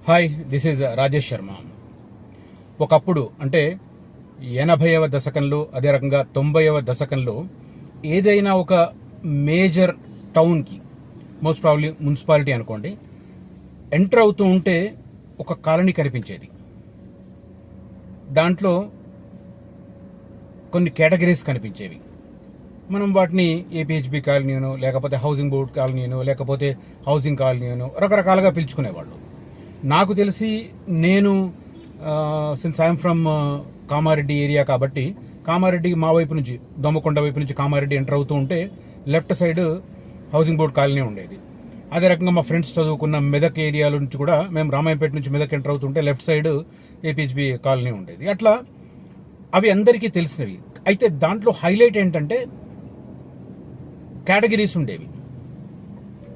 Hi, this is Rajesh Sharma. ఒకప్పుడు అంటే 80వ దశకంలో, అదే రకంగా 90వ దశకంలో ఏదైనా ఒక మేజర్ టౌన్కి, మోస్ట్ ప్రాబ్లీ మున్సిపాలిటీ అనుకోండి, ఎంటర్ అవుతూ ఉంటే ఒక కాలనీ కనిపించేది. దాంట్లో కొన్ని కేటగిరీస్ కనిపించేవి. మనం వాటిని ఏపీహెచ్బి కాలనీనో, లేకపోతే హౌసింగ్ బోర్డ్ కాలనీనో, లేకపోతే హౌసింగ్ కాలనీనో రకరకాలుగా పిలుచుకునేవాళ్ళు. నాకు తెలిసి నేను since I'm from Kamareddy area కాబట్టి, కామారెడ్డి మా వైపు నుంచి, దొమ్మకొండ వైపు నుంచి కామారెడ్డి ఎంటర్ అవుతూ ఉంటే left side housing board colony ఉండేది. అదే రకంగా మా ఫ్రెండ్స్ చదువుకున్న మెదక్ ఏరియాల నుంచి కూడా మేము రామాయంపేట నుంచి మెదక్ ఎంటర్ అవుతుంటే లెఫ్ట్ సైడ్ ఏపీహెచ్బి కాలనీ ఉండేది. అట్లా అవి అందరికీ తెలిసినవి. అయితే దాంట్లో హైలైట్ ఏంటంటే కేటగిరీస్ ఉండేవి.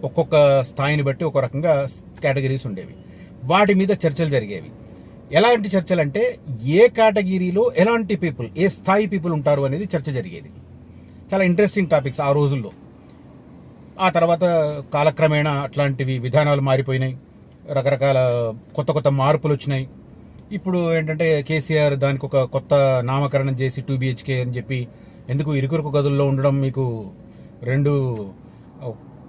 ఒక్కొక్క స్థాయిని బట్టి ఒక రకంగా కేటగిరీస్ ఉండేవి. వాటి మీద చర్చలు జరిగేవి. ఎలాంటి చర్చలు అంటే, ఏ కేటగిరీలో ఎలాంటి పీపుల్, ఏ స్థాయి పీపుల్ ఉంటారు అనేది చర్చ జరిగేది. చాలా ఇంట్రెస్టింగ్ టాపిక్స్ ఆ రోజుల్లో. ఆ తర్వాత కాలక్రమేణా అట్లాంటివి విధానాలు మారిపోయినాయి. రకరకాల కొత్త కొత్త మార్పులు వచ్చినాయి. ఇప్పుడు ఏంటంటే కేసీఆర్ దానికి ఒక కొత్త నామకరణం చేసి 2BHK అని చెప్పి, ఎందుకు ఇరుకురుకు గదుల్లో ఉండడం, మీకు 2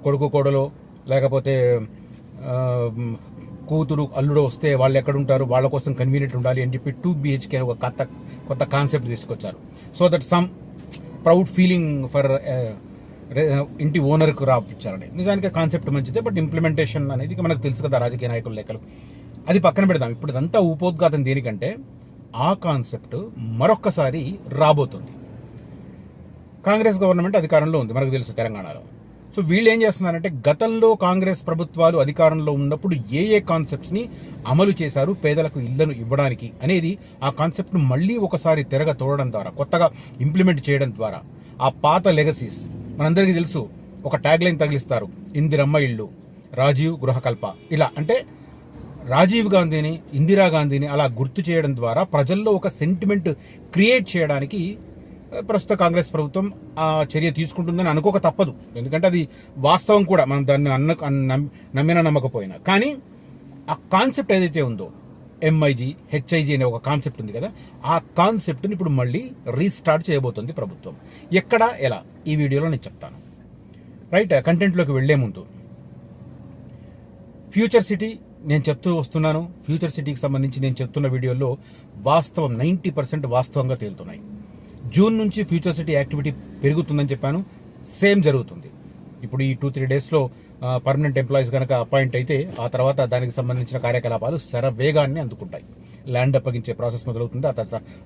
కొడుకు కోడలో లేకపోతే కూతురు అల్లుడు వస్తే వాళ్ళు ఎక్కడ ఉంటారు, వాళ్ళ కోసం కన్వీనియంట్ ఉండాలి అని చెప్పి 2BHK అని ఒక కొత్త కాన్సెప్ట్ తీసుకొచ్చారు. So that some proud feeling for ఇంటి ఓనర్కు రాపించారని. నిజానికి కాన్సెప్ట్ మంచిదే, బట్ ఇంప్లిమెంటేషన్ అనేది మనకు తెలుసు కదా, రాజకీయ నాయకుల లెక్కలు. అది పక్కన పెడదాం. ఇప్పుడు ఇదంతా ఉపోద్ఘాతం దేనికంటే, ఆ కాన్సెప్ట్ మరొక్కసారి రాబోతుంది. కాంగ్రెస్ గవర్నమెంట్ అధికారంలో ఉంది, మనకు తెలుసు, తెలంగాణలో. సో వీళ్ళు ఏం చేస్తున్నారంటే, గతంలో కాంగ్రెస్ ప్రభుత్వాలు అధికారంలో ఉన్నప్పుడు ఏ కాన్సెప్ట్స్ ని అమలు చేశారు పేదలకు ఇళ్లను ఇవ్వడానికి అనేది, ఆ కాన్సెప్ట్ ను మళ్లీ ఒకసారి తిరగ తోడడం ద్వారా, కొత్తగా ఇంప్లిమెంట్ చేయడం ద్వారా, ఆ పాత లెగసీస్ మనందరికీ తెలుసు. ఒక ట్యాగ్ లైన్ తగిలిస్తారు, ఇందిరమ్మ ఇళ్ళు, రాజీవ్ గృహకల్ప. ఇలా అంటే రాజీవ్ గాంధీని, ఇందిరాగాంధీని అలా గుర్తు చేయడం ద్వారా ప్రజల్లో ఒక సెంటిమెంట్ క్రియేట్ చేయడానికి ప్రస్తుత కాంగ్రెస్ ప్రభుత్వం ఆ చర్య తీసుకుంటుందని అనుకోక తప్పదు. ఎందుకంటే అది వాస్తవం కూడా, మనం దాన్ని నమ్మినా నమ్మకపోయినా. కానీ ఆ కాన్సెప్ట్ ఏదైతే ఉందో, MIG, HIG అనే ఒక కాన్సెప్ట్ ఉంది కదా, ఆ కాన్సెప్ట్ని ఇప్పుడు మళ్ళీ రీస్టార్ట్ చేయబోతుంది ప్రభుత్వం. ఎక్కడ, ఎలా, ఈ వీడియోలో నేను చెప్తాను. రైట్, కంటెంట్లోకి వెళ్లే ముందు, ఫ్యూచర్ సిటీ నేను చెప్తూ వస్తున్నాను. ఫ్యూచర్ సిటీకి సంబంధించి నేను చెప్తున్న వీడియోలో వాస్తవం 90% వాస్తవంగా తేలుతున్నాయి. జూన్ నుంచి ఫ్యూచర్ సిటీ యాక్టివిటీ పెరుగుతుందని చెప్పాను. సేమ్ జరుగుతుంది. ఇప్పుడు ఈ 2-3 డేస్లో పర్మనెంట్ ఎంప్లాయీస్ కనుక అపాయింట్ అయితే, ఆ తర్వాత దానికి సంబంధించిన కార్యకలాపాలు శరవేగాన్ని అందుకుంటాయి. ల్యాండ్ అప్పగించే ప్రాసెస్ మొదలవుతుంది.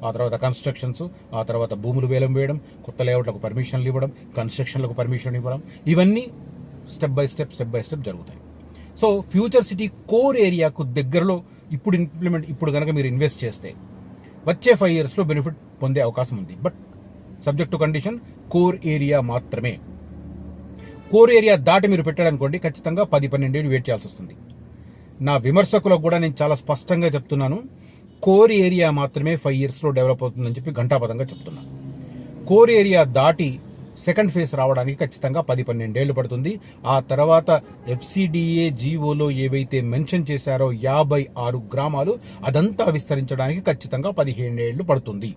ఆ తర్వాత కన్స్ట్రక్షన్స్, ఆ తర్వాత భూములు వేలం వేయడం, కొత్త లేఅవుట్లకు పర్మిషన్లు ఇవ్వడం, కన్స్ట్రక్షన్లకు పర్మిషన్ ఇవ్వడం, ఇవన్నీ స్టెప్ బై స్టెప్ జరుగుతాయి. సో ఫ్యూచర్ సిటీ కోర్ ఏరియాకు దగ్గరలో ఇప్పుడు కనుక మీరు ఇన్వెస్ట్ చేస్తే వచ్చే 5 yearsలో బెనిఫిట్ పొందే అవకాశం ఉంది. But subject to condition, core area మాత్రమే. కోర్ ఏరియా దాటి మీరు పెట్టారనుకోండి, ఖచ్చితంగా 10-12 ఏళ్ళు వెయిట్ చేయాల్సి వస్తుంది. నా విమర్శకులకు కూడా నేను చాలా స్పష్టంగా చెప్తున్నాను, కోర్ ఏరియా మాత్రమే 5 yearsలో డెవలప్ అవుతుందని చెప్పి ఘంటాపథంగా చెప్తున్నాను. కోర్ ఏరియా దాటి సెకండ్ ఫేజ్ రావడానికి ఖచ్చితంగా 10-12 ఏళ్ళు పడుతుంది. ఆ తర్వాత FCDA జీవోలో ఏవైతే మెన్షన్ చేశారో 56 గ్రామాలు, అదంతా విస్తరించడానికి ఖచ్చితంగా 15 ఏళ్ళు పడుతుంది.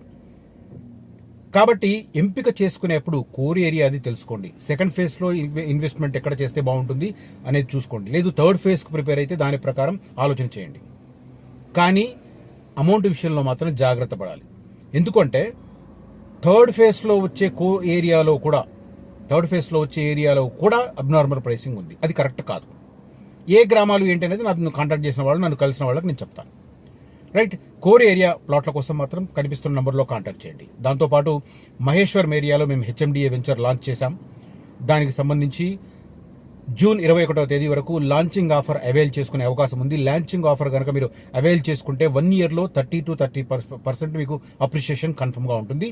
కాబట్టి ఎంపిక చేసుకునేప్పుడు కోర్ ఏరియా అది తెలుసుకోండి. సెకండ్ ఫేజ్ లో ఇన్వెస్ట్మెంట్ ఎక్కడ చేస్తే బాగుంటుంది అనేది చూసుకోండి. లేదు థర్డ్ ఫేజ్ కు ప్రిపేర్ అయితే దాని ప్రకారం ఆలోచన చేయండి. కానీ అమౌంట్ విషయంలో మాత్రం జాగ్రత్త పడాలి. ఎందుకంటే థర్డ్ ఫేజ్ లో వచ్చే ఏరియాలో కూడా అబ్నార్మల్ ప్రైసింగ్ ఉంది. అది కరెక్ట్ కాదు. ఏ గ్రామాలు ఏంటి అనేది నన్ను కాంటాక్ట్ చేసిన వాళ్ళు, నన్ను కలిసిన వాళ్ళకి నేను చెప్తాను. రైట్, కోర్ ఏరియా ప్లాట్ల కోసం మాత్రం కనిపిస్తున్న నంబర్లో కాంటాక్ట్ చేయండి. దాంతోపాటు మహేశ్వరం ఏరియాలో మేము HMDA వెంచర్ లాంచ్ చేశాం. దానికి సంబంధించి జూన్ 21వ తేదీ వరకు లాంచింగ్ ఆఫర్ అవైల్ చేసుకునే అవకాశం ఉంది. లాంచింగ్ ఆఫర్ కనుక మీరు అవైల్ చేసుకుంటే 1 yearలో 30-30% మీకు అప్రిషియేషన్ కన్ఫర్మ్గా ఉంటుంది.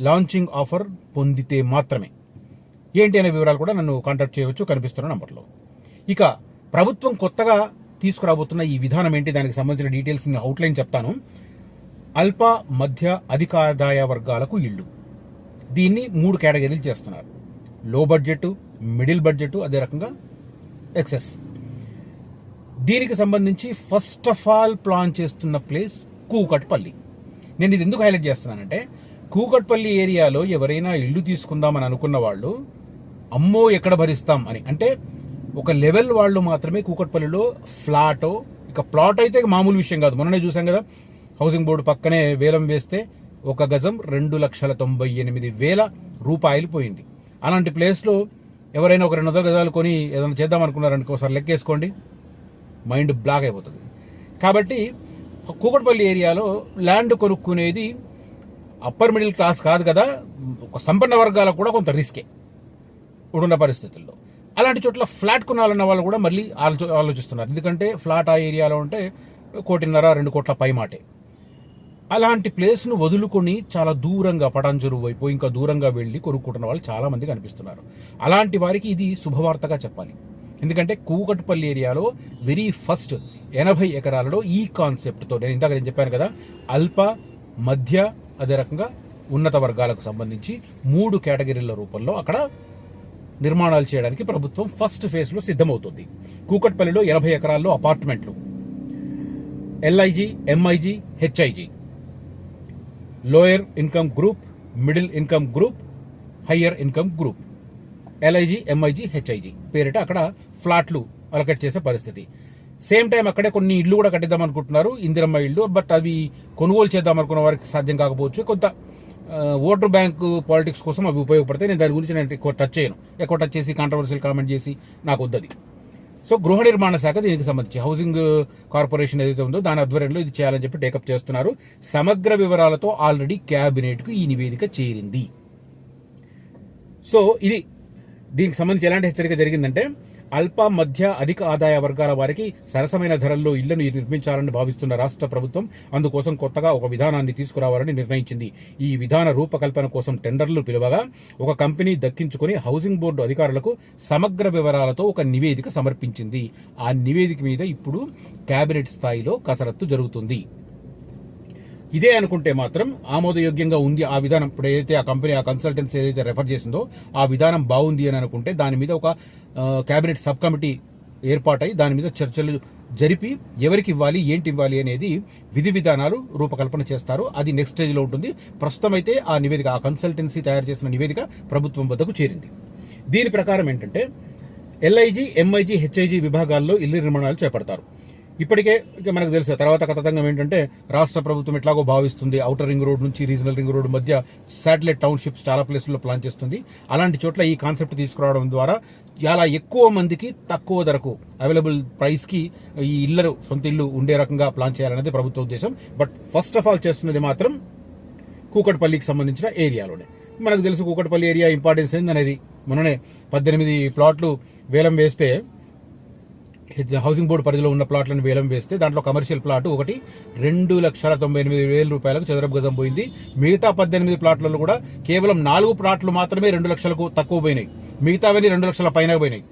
లాంచింగ్ ఆఫర్ పొందితే మాత్రమే. ఏంటి అనే వివరాలు కూడా నన్ను కాంటాక్ట్ చేయవచ్చు కనిపిస్తున్న నంబర్లో. ఇక ప్రభుత్వం కొత్తగా తీసుకురాబోతున్న ఈ విధానం ఏంటి, దానికి సంబంధించిన డీటెయిల్స్ నేను అవుట్లైన్ చెప్తాను. అల్ప మధ్య అధిక ఆదాయ వర్గాలకు ఇళ్ళు, దీన్ని 3 కేటగిరీలు చేస్తున్నారు. లో బడ్జెట్, మిడిల్ బడ్జెట్, అదే రకంగా ఎక్సెస్. దీనికి సంబంధించి ఫస్ట్ ఆఫ్ ఆల్ ప్లాన్ చేస్తున్న ప్లేస్ కూకట్పల్లి. నేను ఇది ఎందుకు హైలైట్ చేస్తున్నానంటే, కూకట్పల్లి ఏరియాలో ఎవరైనా ఇల్లు తీసుకుందామని అనుకున్న వాళ్ళు అమ్మో ఎక్కడ భరిస్తాం అని, అంటే ఒక లెవెల్ వాళ్ళు మాత్రమే కూకట్పల్లిలో ఫ్లాటో, ఇక ప్లాట్ అయితే మామూలు విషయం కాదు. మొన్ననే చూసాం కదా, హౌసింగ్ బోర్డు పక్కనే వేలం వేస్తే ఒక గజం 2,98,000 రూపాయలు పోయింది. అలాంటి ప్లేస్లో ఎవరైనా ఒక 200 గజాలు కొని ఏదైనా చేద్దాం అనుకున్నారనుకో, ఒకసారి లెక్కేసుకోండి, మైండ్ బ్లాక్ అయిపోతుంది. కాబట్టి కూకట్పల్లి ఏరియాలో ల్యాండ్ కొనుక్కునేది అప్పర్ మిడిల్ క్లాస్ కాదు కదా, ఒక సంపన్న వర్గాలకు కూడా కొంత రిస్కే ఇప్పుడున్న పరిస్థితుల్లో. అలాంటి చోట్ల ఫ్లాట్ కొనాలన్న వాళ్ళు కూడా మళ్ళీ ఆలోచిస్తున్నారు. ఎందుకంటే ఫ్లాట్ ఆ ఏరియాలో ఉంటే 1.5-2 కోట్ల పై మాటే. అలాంటి ప్లేస్ను వదులుకొని చాలా దూరంగా పటాన్చెరు వైపు ఇంకా దూరంగా వెళ్ళి కొనుక్కుంటున్న వాళ్ళు చాలా మంది కనిపిస్తున్నారు. అలాంటి వారికి ఇది శుభవార్తగా చెప్పాలి. ఎందుకంటే కూకట్పల్లి ఏరియాలో వెరీ ఫస్ట్ 80 ఎకరాలలో ఈ కాన్సెప్ట్తో, నేను ఇందాక చెప్పాను కదా, అల్ప, మధ్య, అదే రకంగా ఉన్నత వర్గాలకు సంబంధించి 3 కేటగిరీల రూపంలో అక్కడ నిర్మాణాలు చేయడానికి ప్రభుత్వం ఫస్ట్ ఫేజ్లో సిద్ధమవుతుంది. కూకట్పల్లిలో 80 ఎకరాల్లో అపార్ట్మెంట్లు, LIG, MIG, HIG, lower income group, middle income group, higher income group, LIG, MIG, HIG పేరిట అక్కడ ఫ్లాట్లు అలకట్ చేసే పరిస్థితి. సేమ్ టైం అక్కడే కొన్ని ఇళ్లు కూడా కట్టిద్దాం అనుకుంటున్నారు, ఇందిరమ్మ ఇళ్లు. బట్ అవి కొనుగోలు చేద్దాం అనుకున్న వారికి సాధ్యం కాకపోవచ్చు. కొంత ఓటర్ బ్యాంక్ పాలిటిక్స్ కోసం అవి ఉపయోగపడతాయి. నేను దాని గురించి నేను ఎక్కువ టచ్ చేయను, ఎక్కువ టచ్ చేసి కాంట్రవర్షియల్ కామెంట్ చేసి నాకు వద్దది. సో గృహ నిర్మాణ శాఖ దీనికి సంబంధించి హౌసింగ్ కార్పొరేషన్ ఏదైతే ఉందో దాని ఆధ్వర్యంలో ఇది చేయాలని చెప్పి టేకప్ చేస్తున్నారు. సమగ్ర వివరాలతో ఆల్రెడీ క్యాబినెట్ కు ఈ నివేదిక చేరింది. సో ఇది దీనికి సంబంధించి ఎలాంటి హెచ్చరిక జరిగిందంటే, అల్ప, మధ్య, అధిక ఆదాయ వర్గాల వారికి సరసమైన ధరల్లో ఇళ్లను నిర్మించాలని భావిస్తున్న రాష్ట్ర ప్రభుత్వం అందుకోసం కొత్తగా ఒక విధానాన్ని తీసుకురావాలని నిర్ణయించింది. ఈ విధాన రూపకల్పన కోసం టెండర్లు పిలువగా ఒక కంపెనీ దక్కించుకుని హౌసింగ్ బోర్డు అధికారులకు సమగ్ర వివరాలతో ఒక నివేదిక సమర్పించింది. ఆ నివేదిక మీద ఇప్పుడు కేబినెట్ స్థాయిలో కసరత్తు జరుగుతుంది. ఇదే అనుకుంటే మాత్రం ఆమోదయోగ్యంగా ఉంది ఆ విధానం. ఇప్పుడు ఏదైతే ఆ కంపెనీ, ఆ కన్సల్టెన్సీ ఏదైతే రెఫర్ చేసిందో ఆ విధానం బాగుంది అని అనుకుంటే దాని మీద ఒక కేబినెట్ సబ్ కమిటీ ఏర్పాటై దాని మీద చర్చలు జరిపి ఎవరికి ఇవ్వాలి, ఏంటి ఇవ్వాలి అనేది విధి విధానాలు రూపకల్పన చేస్తారు. అది నెక్స్ట్ స్టేజ్లో ఉంటుంది. ప్రస్తుతం అయితే ఆ నివేదిక, ఆ కన్సల్టెన్సీ తయారు చేసిన నివేదిక ప్రభుత్వం వద్దకు చేరింది. దీని ప్రకారం ఏంటంటే LIG, MIG, HIG విభాగాల్లో ఇళ్ల నిర్మాణాలు చేపడతారు. ఇప్పటికే మనకు తెలుసు తర్వాత కథతంగం ఏంటంటే, రాష్ట్ర ప్రభుత్వం ఎట్లాగో భావిస్తుంది ఔటర్ రింగ్ రోడ్ నుంచి రీజనల్ రింగ్ రోడ్ మధ్య శాటిలైట్ టౌన్షిప్స్ చాలా ప్లేసుల్లో ప్లాన్ చేస్తుంది. అలాంటి చోట్ల ఈ కాన్సెప్ట్ తీసుకురావడం ద్వారా చాలా ఎక్కువ మందికి తక్కువ ధరకు అవైలబుల్ ప్రైస్ కి ఈ ఇళ్లు, సొంత ఇల్లు ఉండే రకంగా ప్లాన్ చేయాలనేది ప్రభుత్వ ఉద్దేశం. బట్ ఫస్ట్ ఆఫ్ ఆల్ చేస్తున్నది మాత్రం కూకట్పల్లికి సంబంధించిన ఏరియాలోనే. మనకు తెలుసు కూకట్పల్లి ఏరియా ఇంపార్టెన్స్ ఏందనేది. మొన్ననే 18 ప్లాట్లు వేలం వేస్తే, హౌసింగ్ బోర్డు పరిధిలో ఉన్న ప్లాట్లను వేలం వేస్తే దాంట్లో కమర్షియల్ ప్లాట్ ఒకటి 2,98,000 రూపాయలకు చదరపు గజం పోయింది. మిగతా 18 ప్లాట్లలో కూడా కేవలం 4 ప్లాట్లు మాత్రమే 2 లక్షలకు తక్కువ పోయినాయి, మిగతావన్నీ 2 లక్షల పైన పోయినాయి.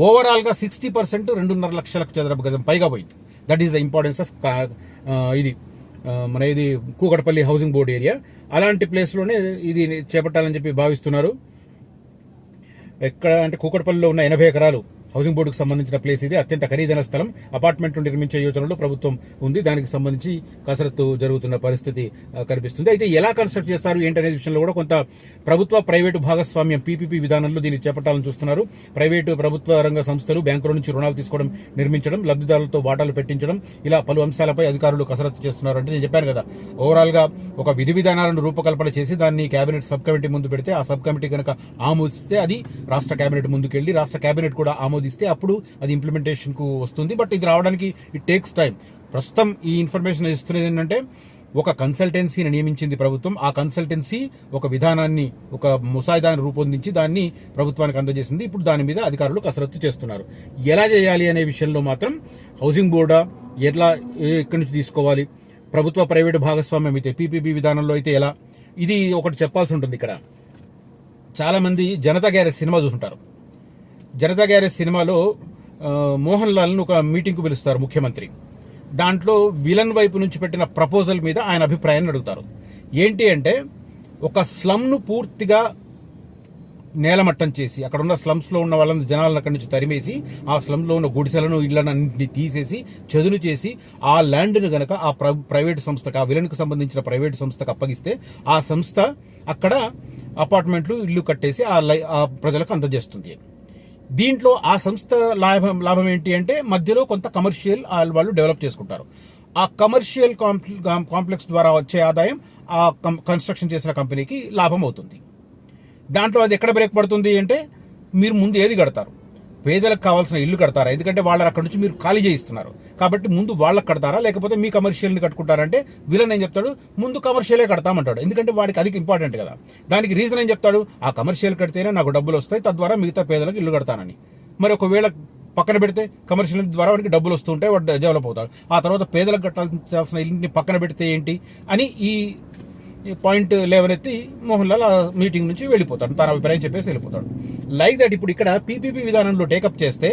ఓవరాల్ గా 60% 2.5 లక్షలకు చదరపు గజం పైగా పోయింది. That is the importance of ఇది మన ఇది కూకట్పల్లి హౌసింగ్ బోర్డు ఏరియా. అలాంటి ప్లేస్ లోనే ఇది చేపట్టాలని చెప్పి భావిస్తున్నారు. ఎక్కడ అంటే కూకట్పల్లిలో ఉన్న 80 ఎకరాలు హౌసింగ్ బోర్డుకు సంబంధించిన ప్లేస్ ఇది. అత్యంత ఖరీదైన స్థలం. అపార్ట్మెంట్లు నిర్మించే యోచనలో ప్రభుత్వం ఉంది. దానికి సంబంధించి కసరత్తు జరుగుతున్న పరిస్థితి కనిపిస్తుంది. అయితే ఎలా కన్స్ట్రక్ట్ చేస్తారు ఏంటనే విషయంలో కూడా కొంత ప్రభుత్వ ప్రైవేటు భాగస్వామ్యం PPP విధానంలో దీన్ని చేపట్టాలని చూస్తున్నారు. ప్రైవేటు ప్రభుత్వ రంగ సంస్థలు బ్యాంకుల నుంచి రుణాలు తీసుకోవడం, నిర్మించడం, లబ్ధిదారులతో వాటాలు పెట్టించడం, ఇలా పలు అంశాలపై అధికారులు కసరత్తు చేస్తున్నారు. అంటే నేను చెప్పాను కదా, ఓవరాల్ గా ఒక విధి విధానాలను రూపకల్పన చేసి దాన్ని కేబినెట్ సబ్ కమిటీ ముందు పెడితే, ఆ సబ్ కమిటీ కనుక ఆమోదిస్తే అది రాష్ట్ర కేబినెట్ ముందుకెళ్లి రాష్ట్ర కేబినెట్ కూడా ఆమోదిస్తే అప్పుడు అది ఇంప్లిమెంటేషన్ కు వస్తుంది. బట్ ఇది రావడానికి ఇట్ టేక్స్ టైం. ప్రస్తుతం ఈ ఇన్ఫర్మేషన్ ఇస్తున్నది ఏంటంటే, ఒక కన్సల్టెన్సీని నియమించింది ప్రభుత్వం. ఆ కన్సల్టెన్సీ ఒక విధానాన్ని, ఒక ముసాయిదాన్ని రూపొందించి దాన్ని ప్రభుత్వానికి అందజేసింది. ఇప్పుడు దాని మీద అధికారులు కసరత్తు చేస్తున్నారు. ఎలా చేయాలి అనే విషయంలో మాత్రం హౌసింగ్ బోర్డా ఎట్లా, ఎక్కడి నుంచి తీసుకోవాలి, ప్రభుత్వ ప్రైవేటు భాగస్వామ్యం అయితే PPP విధానంలో అయితే ఎలా, ఇది ఒకటి చెప్పాల్సి ఉంటుంది. ఇక్కడ చాలా మంది జనతా గ్యారేజ్ సినిమా చూసుంటారు. జనతా గ్యారేజ్ సినిమాలో మోహన్ లాల్ ను ఒక మీటింగ్ కు పిలుస్తారు ముఖ్యమంత్రి. దాంట్లో విలన్ వైపు నుంచి పెట్టిన ప్రపోజల్ మీద ఆయన అభిప్రాయాన్ని అడుగుతారు. ఏంటి అంటే, ఒక స్లమ్ ను పూర్తిగా నేలమట్టం చేసి అక్కడ ఉన్న స్లమ్స్లో ఉన్న వాళ్ళని జనాలను అక్కడి నుంచి తరిమేసి ఆ స్లమ్లో ఉన్న గుడిసెలను ఇళ్లన్నింటినీ తీసేసి చదును చేసి ఆ ల్యాండ్ను గనక ఆ ప్రైవేట్ సంస్థకు, ఆ విలన్కు సంబంధించిన ప్రైవేట్ సంస్థకు అప్పగిస్తే ఆ సంస్థ అక్కడ అపార్ట్మెంట్లు ఇల్లు కట్టేసి ఆ ప్రజలకు అందజేస్తుంది. దీంట్లో ఆ సంస్థ లాభం ఏంటి అంటే మధ్యలో కొంత కమర్షియల్ వాళ్ళు డెవలప్ చేసుకుంటారు. ఆ కమర్షియల్ కాంప్లెక్స్ ద్వారా వచ్చే ఆదాయం ఆ కన్స్ట్రక్షన్ చేసిన కంపెనీకి లాభం అవుతుంది. దాంట్లో అది ఎక్కడ బ్రేక్ పడుతుంది అంటే మీరు ముందు ఏది కడతారు? పేదలకు కావాల్సిన ఇల్లు కడతారా? ఎందుకంటే వాళ్ళని అక్కడ నుంచి మీరు ఖాళీ చేయిస్తున్నారు కాబట్టి ముందు వాళ్ళకి కడతారా, లేకపోతే మీ కమర్షియల్ని కట్టుకుంటారంటే విలన్ ఏం చెప్తాడు, ముందు కమర్షియలే కడతామంటాడు. ఎందుకంటే వాడికి అది ఇంపార్టెంట్ కదా. దానికి రీజన్ ఏం చెప్తాడు, ఆ కమర్షియల్ కడితేనే నాకు డబ్బులు వస్తాయి, తద్వారా మిగతా పేదలకు ఇల్లు కడతానని. మరి ఒకవేళ పక్కన పెడితే కమర్షియల్ ద్వారా వాడికి డబ్బులు వస్తుంటే వాడు డెవలప్ అవుతాడు. ఆ తర్వాత పేదలకు కట్టాల్సిన ఇల్లుని పక్కన పెడితే ఏంటి అని ఈ పాయింట్ లేవనెత్తి మోహన్ లాల్ ఆ మీటింగ్ నుంచి వెళ్ళిపోతాడు, తన అభిప్రాయం చెప్పేసి వెళ్ళిపోతాడు. లైక్ దట్ ఇప్పుడు ఇక్కడ పీపీపీ విధానంలో టేకప్ చేస్తే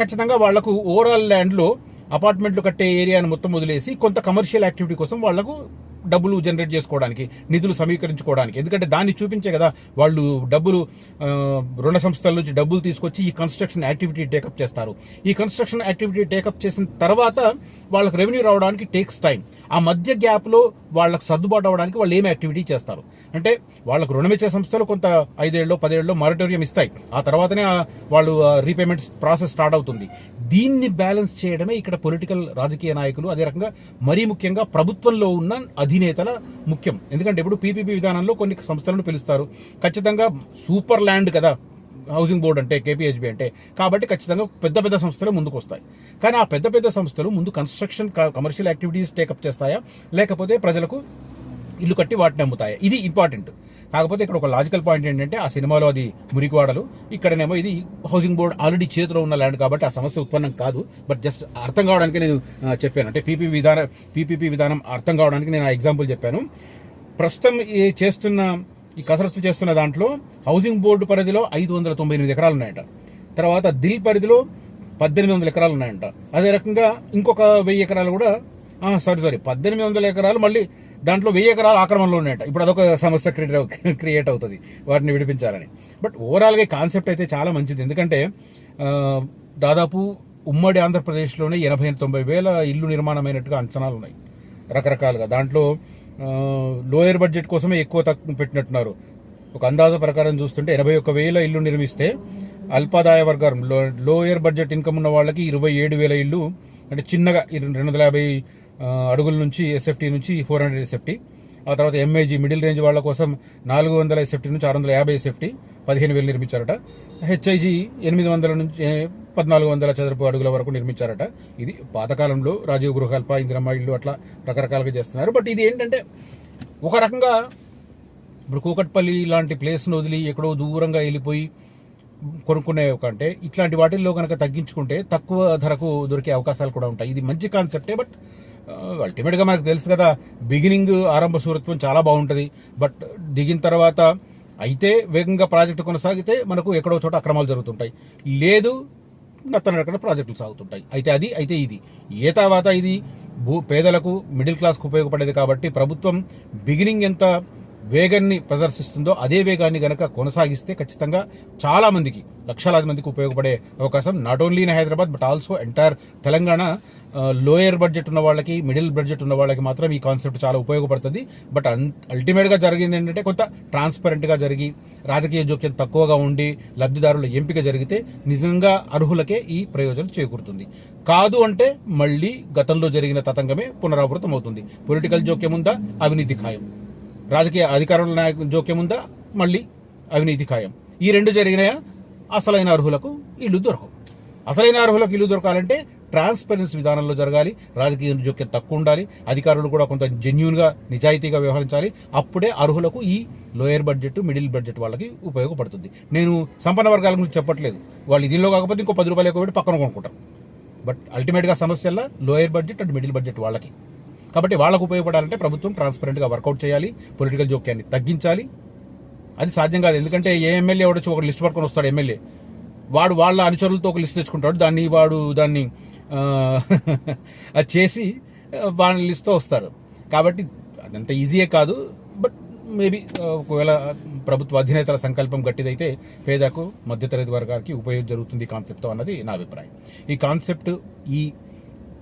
ఖచ్చితంగా వాళ్లకు ఓవరాల్ ల్యాండ్లో అపార్ట్మెంట్లు కట్టే ఏరియాను మొత్తం వదిలేసి కొంత కమర్షియల్ యాక్టివిటీ కోసం వాళ్లకు డబ్బులు జనరేట్ చేసుకోవడానికి, నిధులు సమీకరించుకోవడానికి, ఎందుకంటే దాన్ని చూపించే కదా వాళ్ళు డబ్బులు రుణ సంస్థల నుంచి డబ్బులు తీసుకొచ్చి ఈ కన్స్ట్రక్షన్ యాక్టివిటీ టేకప్ చేస్తారు. ఈ కన్స్ట్రక్షన్ యాక్టివిటీ టేకప్ చేసిన తర్వాత వాళ్ళకి రెవెన్యూ రావడానికి టేక్స్ టైం. ఆ మధ్య గ్యాప్ లో వాళ్ళకి సర్దుబాటు అవడానికి వాళ్ళు ఏమి యాక్టివిటీ చేస్తారు అంటే వాళ్ళకు రుణం ఇచ్చే సంస్థలు కొంత 5 ఏళ్ళలో 10 ఏళ్ళలో మారటోరియం ఇస్తాయి, ఆ తర్వాతనే వాళ్ళు రీపేమెంట్ ప్రాసెస్ స్టార్ట్ అవుతుంది. దీన్ని బ్యాలెన్స్ చేయడమే ఇక్కడ పొలిటికల్ రాజకీయ నాయకులు, అదే రకంగా మరీ ముఖ్యంగా ప్రభుత్వంలో ఉన్న అధినేతల ముఖ్యం. ఎందుకంటే ఇప్పుడు పీపీపీ విధానంలో కొన్ని సంస్థలను పిలుస్తారు, ఖచ్చితంగా సూపర్ ల్యాండ్ కదా హౌసింగ్ బోర్డు అంటే, కేపీహెచ్బీ అంటే, కాబట్టి ఖచ్చితంగా పెద్ద పెద్ద సంస్థలు ముందుకు వస్తాయి. కానీ ఆ పెద్ద పెద్ద సంస్థలు ముందు కన్స్ట్రక్షన్ కమర్షియల్ యాక్టివిటీస్ టేకప్ చేస్తాయా, లేకపోతే ప్రజలకు ఇల్లు కట్టి వాటిని అమ్ముతాయా? ఇది ఇంపార్టెంట్. కాకపోతే ఇక్కడ ఒక లాజికల్ పాయింట్ ఏంటంటే ఆ సినిమాలో అది మురికివాడలు, ఇక్కడనేమో ఇది హౌసింగ్ బోర్డు ఆల్రెడీ చేతిలో ఉన్న ల్యాండ్ కాబట్టి ఆ సమస్య ఉత్పన్నం కాదు. బట్ జస్ట్ అర్థం కావడానికి నేను చెప్పాను, అంటే పీపీపీ విధానం అర్థం కావడానికి నేను ఆ ఎగ్జాంపుల్ చెప్పాను. ప్రస్తుతం చేస్తున్న ఈ కసరత్తు చేస్తున్న దాంట్లో హౌసింగ్ బోర్డు పరిధిలో 598 ఎకరాలు ఉన్నాయంట, తర్వాత దిల్ పరిధిలో 1800 ఎకరాలు ఉన్నాయంట, అదే రకంగా ఇంకొక 1000 ఎకరాలు కూడా 1800 ఎకరాలు మళ్ళీ దాంట్లో 1000 ఎకరాలు ఆక్రమణలో ఉన్నాయంట. ఇప్పుడు అదొక సమస్య క్రియేట్ అవుతుంది వాటిని విడిపించాలని. బట్ ఓవరాల్గా కాన్సెప్ట్ అయితే చాలా మంచిది, ఎందుకంటే దాదాపు ఉమ్మడి ఆంధ్రప్రదేశ్లోనే 80-90 వేల ఇల్లు నిర్మాణమైనట్టుగా అంచనాలు ఉన్నాయి రకరకాలుగా. దాంట్లో లోయర్ బడ్జెట్ కోసమే ఎక్కువ తక్కువ పెట్టినట్టున్నారు. ఒక అందాజ ప్రకారం చూస్తుంటే 81,000 ఇల్లు నిర్మిస్తే అల్పాదాయ వర్గం లోయర్ బడ్జెట్ ఇన్కమ్ ఉన్న వాళ్ళకి 27,000 ఇల్లు, అంటే చిన్నగా 250 అడుగుల నుంచి ఎస్ఎఫ్టీ నుంచి 400 ఎస్ఎఫ్టీ, ఆ తర్వాత ఎంఐజీ మిడిల్ రేంజ్ వాళ్ళ కోసం 400 ఎస్ఎఫ్టీ నుంచి 650 ఎస్ఎఫ్టీ 15,000 నిర్మించారట. హెచ్ఐజీ 800 నుంచి 1400 చదరపు అడుగుల వరకు నిర్మించారట. ఇది పాతకాలంలో రాజీవ్ గృహకల్ప, ఇందిరమ్మ ఇల్లు అట్లా రకరకాలుగా చేస్తున్నారు. బట్ ఇది ఏంటంటే ఒక రకంగా ఇప్పుడు కూకట్పల్లి లాంటి ప్లేస్ను వదిలి ఎక్కడో దూరంగా వెళ్ళిపోయి కొనుక్కునే కంటే ఇట్లాంటి వాటిల్లో కనుక తగ్గించుకుంటే తక్కువ ధరకు దొరికే అవకాశాలు కూడా ఉంటాయి. ఇది మంచి కాన్సెప్టే. బట్ అల్టిమేట్ గా మనకు తెలుసు కదా, బిగినింగ్ ఆరంభ సూరత్వం చాలా బాగుంటుంది, బట్ దిగిన తర్వాత అయితే వేగంగా ప్రాజెక్టు కొనసాగితే మనకు ఎక్కడో చోట అక్రమాలు జరుగుతుంటాయి, లేదు నత్తనడకన ప్రాజెక్టులు సాగుతుంటాయి. అయితే ఇది ఏ తర్వాత ఇది పేదలకు మిడిల్ క్లాస్కు ఉపయోగపడేది కాబట్టి ప్రభుత్వం బిగినింగ్ ఎంత వేగాన్ని ప్రదర్శిస్తుందో అదే వేగాన్ని గనక కొనసాగిస్తే ఖచ్చితంగా చాలా మందికి, లక్షలాది మందికి ఉపయోగపడే అవకాశం not only in Hyderabad but also entire Telangana. Lower budget ఉన్న వాళ్ళకి, మిడిల్ బడ్జెట్ ఉన్న వాళ్ళకి మాత్రం ఈ కాన్సెప్ట్ చాలా ఉపయోగపడుతుంది. బట్ అల్టిమేట్ గా జరిగింది ఏంటంటే కొంత ట్రాన్స్పరెంట్ గా జరిగి రాజకీయ జోక్యం తక్కువగా ఉండి లబ్ధిదారుల ఎంపిక జరిగితే నిజంగా అర్హులకే ఈ ప్రయోజనం చేకూరుతుంది. కాదు అంటే మళ్లీ గతంలో జరిగిన తతంగమే పునరావృతం అవుతుంది. పొలిటికల్ జోక్యం ఉందా, అవినీతి ఖాయం. రాజకీయ అధికారుల జోక్యం ఉందా, మళ్ళీ అవినీతి ఖాయం. ఈ రెండు జరిగినాయా అసలైన అర్హులకు ఇల్లు దొరకవు. అసలైన అర్హులకు ఇల్లు దొరకాలంటే ట్రాన్స్పరెన్సీ విధానంలో జరగాలి, రాజకీయ జోక్యం తక్కువ ఉండాలి, అధికారులు కూడా కొంత జెన్యూన్ గా నిజాయితీగా వ్యవహరించాలి. అప్పుడే అర్హులకు ఈ లోయర్ బడ్జెట్, మిడిల్ బడ్జెట్ వాళ్ళకి ఉపయోగపడుతుంది. నేను సంపన్న వర్గాల గురించి చెప్పట్లేదు, వాళ్ళు దీనిలో కాకపోతే ఇంకో 10 రూపాయలు ఎక్కువ పెట్టి పక్కన కొనుక్కుంటారు. బట్ అల్టిమేట్ గా సమస్యల్లో lower budget and middle budget వాళ్ళకి. కాబట్టి వాళ్ళకు ఉపయోగపడాలంటే ప్రభుత్వం ట్రాన్స్పరెంట్ గా వర్కౌట్ చేయాలి, పొలిటికల్ జోక్యాన్ని తగ్గించాలి. అది సాధ్యం కాదు, ఎందుకంటే ఏ ఎమ్మెల్యే ఎవడొచ్చి ఒక లిస్ట్ పట్టుకొని వస్తాడు. ఎమ్మెల్యే వాడు వాళ్ళ అనుచరులతో ఒక లిస్ట్ తెచ్చుకుంటాడు, దాన్ని అది చేసి వాళ్ళ లిస్ట్తో వస్తారు. కాబట్టి అదంత ఈజీయే కాదు. బట్ మేబీ ఒకవేళ ప్రభుత్వ అధినేతల సంకల్పం గట్టిదైతే పేదకు మధ్యతరగతి వర్గానికి ఉపయోగం జరుగుతుంది ఈ కాన్సెప్ట్తో అన్నది నా అభిప్రాయం. ఈ కాన్సెప్ట్, ఈ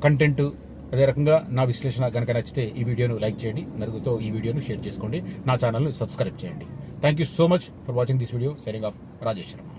కంటెంట్, అదే రకంగా నా విశ్లేషణ కనుక నచ్చితే ఈ వీడియోను లైక్ చేయండి, నలుగురితో ఈ వీడియోను షేర్ చేసుకోండి, నా ఛానల్ను సబ్స్క్రైబ్ చేయండి. Thank you so much for watching this video. Signing off, Rajesh Sharma.